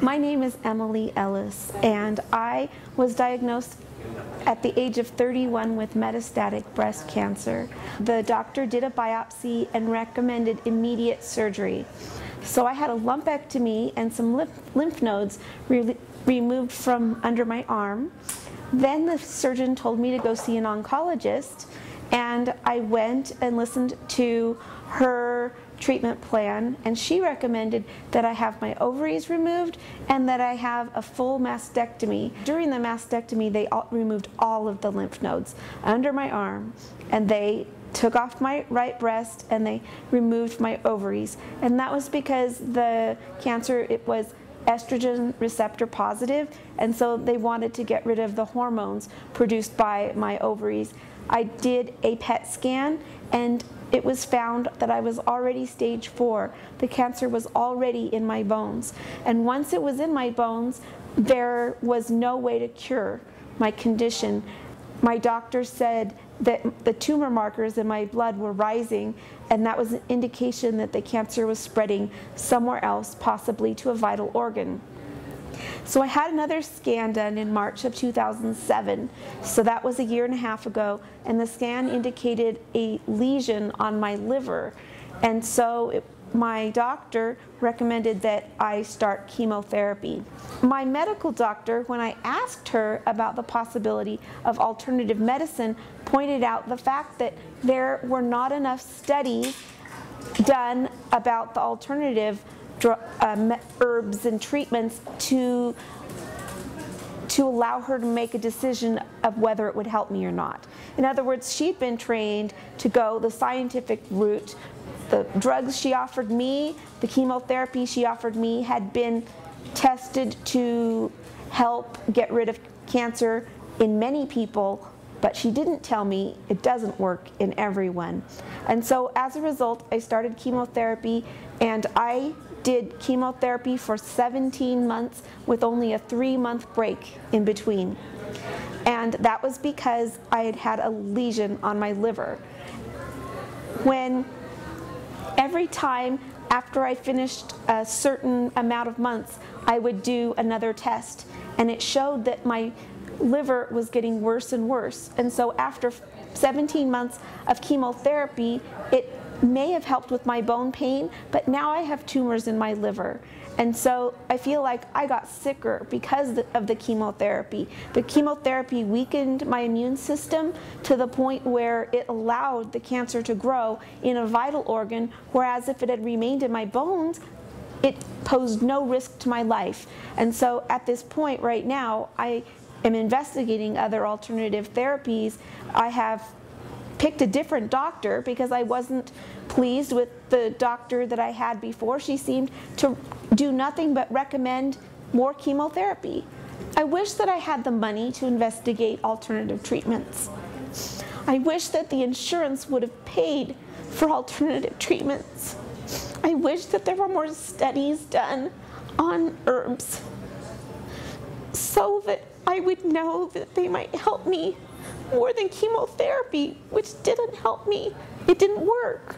My name is Emily Ellis, and I was diagnosed at the age of 31 with metastatic breast cancer. The doctor did a biopsy and recommended immediate surgery. So I had a lumpectomy and some lymph nodes removed from under my arm. Then the surgeon told me to go see an oncologist, and I went and listened to her treatment plan, and she recommended that I have my ovaries removed and that I have a full mastectomy. During the mastectomy, they removed all of the lymph nodes under my arm, and they took off my right breast and they removed my ovaries. And that was because the cancer, it was estrogen receptor positive, and so they wanted to get rid of the hormones produced by my ovaries. I did a PET scan, and it was found that I was already stage 4. The cancer was already in my bones. And once it was in my bones, there was no way to cure my condition. My doctor said that the tumor markers in my blood were rising, and that was an indication that the cancer was spreading somewhere else, possibly to a vital organ. So I had another scan done in March of 2007, so that was a year and a half ago, and the scan indicated a lesion on my liver, and so my doctor recommended that I start chemotherapy. My medical doctor, when I asked her about the possibility of alternative medicine, pointed out the fact that there were not enough studies done about the alternative herbs and treatments to allow her to make a decision of whether it would help me or not. In other words, she'd been trained to go the scientific route. The drugs she offered me, the chemotherapy she offered me, had been tested to help get rid of cancer in many people, but she didn't tell me it doesn't work in everyone. And so as a result, I started chemotherapy, and I did chemotherapy for 17 months with only a 3-month break in between. And that was because I had had a lesion on my liver. Every time after I finished a certain amount of months, I would do another test, and it showed that my liver was getting worse and worse. And so after 17 months of chemotherapy, it may have helped with my bone pain, but now I have tumors in my liver. And so I feel like I got sicker because of the chemotherapy. The chemotherapy weakened my immune system to the point where it allowed the cancer to grow in a vital organ, whereas if it had remained in my bones, it posed no risk to my life. And so at this point right now, I am investigating other alternative therapies. I have picked a different doctor because I wasn't pleased with the doctor that I had before. She seemed to do nothing but recommend more chemotherapy. I wish that I had the money to investigate alternative treatments. I wish that the insurance would have paid for alternative treatments. I wish that there were more studies done on herbs so that I would know that they might help me more than chemotherapy, which didn't help me. It didn't work.